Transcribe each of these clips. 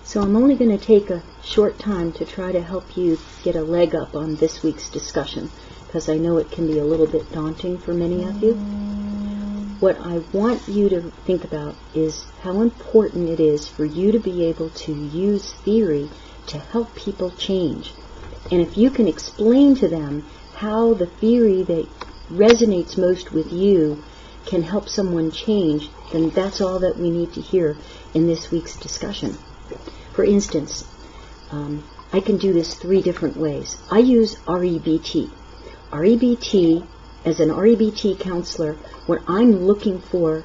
So I'm only going to take a short time to try to help you get a leg up on this week's discussion, because I know it can be a little bit daunting for many of you. What I want you to think about is how important it is for you to be able to use theory to help people change. And if you can explain to them how the theory that resonates most with you can help someone change, then that's all that we need to hear in this week's discussion. For instance, I can do this 3 different ways. I use REBT. REBT, as an REBT counselor, what I'm looking for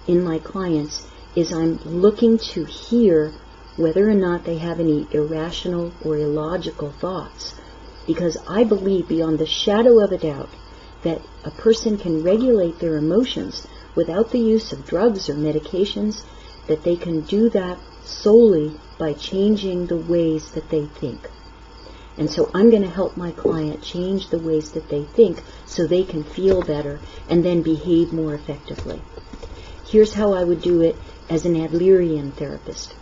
in my clients is I'm looking to hear whether or not they have any irrational or illogical thoughts. Because I believe beyond the shadow of a doubt that a person can regulate their emotions without the use of drugs or medications, that they can do that solely by changing the ways that they think. And so I'm going to help my client change the ways that they think so they can feel better and then behave more effectively. Here's how I would do it as an Adlerian therapist.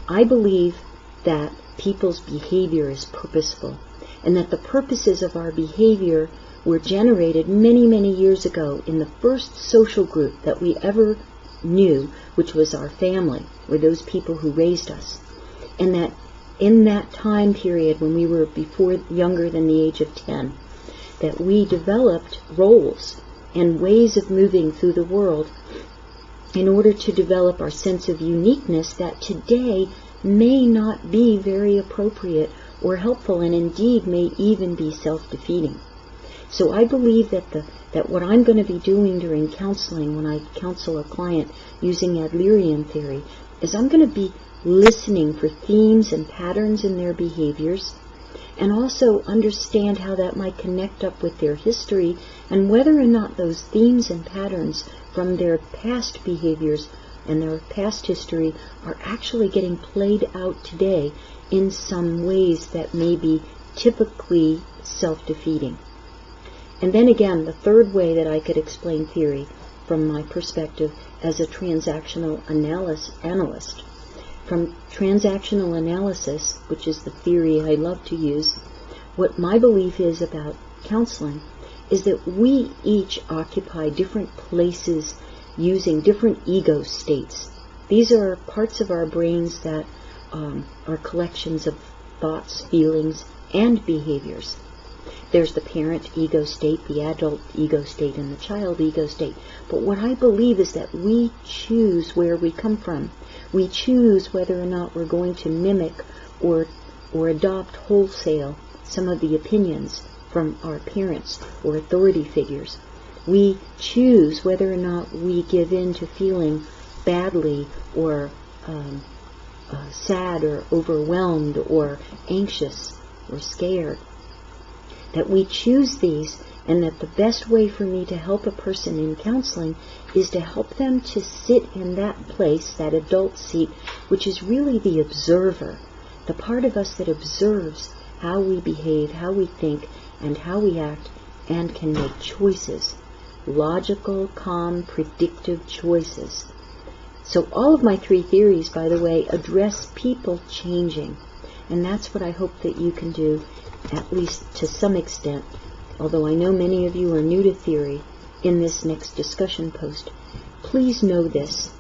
I believe that people's behavior is purposeful, and that the purposes of our behavior were generated many, many years ago in the first social group that we ever knew, which was our family, or those people who raised us. And that in that time period when we were younger than the age of 10, that we developed roles and ways of moving through the world in order to develop our sense of uniqueness that today may not be very appropriate or helpful, and indeed may even be self-defeating. So I believe that what I'm going to be doing during counseling, when I counsel a client using Adlerian theory, is I'm going to be listening for themes and patterns in their behaviors, and also understand how that might connect up with their history, and whether or not those themes and patterns from their past behaviors and their past history are actually getting played out today in some ways that may be typically self-defeating. And then again, the third way that I could explain theory from my perspective as a transactional analyst. From transactional analysis, which is the theory I love to use, what my belief is about counseling is that we each occupy different places using different ego states. These are parts of our brains that are collections of thoughts, feelings, and behaviors. There's the parent ego state, the adult ego state, and the child ego state. But what I believe is that we choose where we come from. We choose whether or not we're going to mimic or adopt wholesale some of the opinions from our parents or authority figures. We choose whether or not we give in to feeling badly or sad or overwhelmed or anxious or scared. That we choose these, and that the best way for me to help a person in counseling is to help them to sit in that place, that adult seat, which is really the observer, the part of us that observes how we behave, how we think, and how we act, and can make choices. Logical, calm, predictive choices. So all of my 3 theories, by the way, address people changing. And that's what I hope that you can do, at least to some extent, although I know many of you are new to theory, in this next discussion post. Please know this.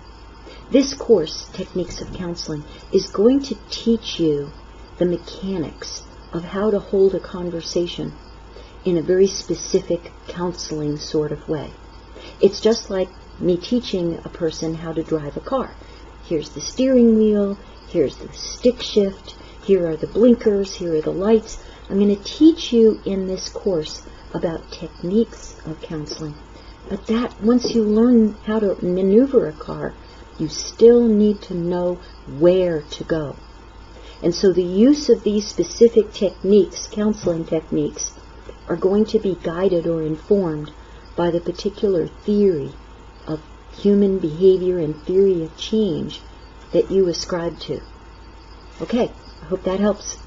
This course, Techniques of Counseling, is going to teach you the mechanics of how to hold a conversation in a very specific counseling sort of way. It's just like me teaching a person how to drive a car. Here's the steering wheel, here's the stick shift, here are the blinkers, here are the lights. I'm going to teach you in this course about techniques of counseling. But that, once you learn how to maneuver a car, you still need to know where to go. And so the use of these specific techniques, counseling techniques, are going to be guided or informed by the particular theory of human behavior and theory of change that you ascribe to. Okay, I hope that helps.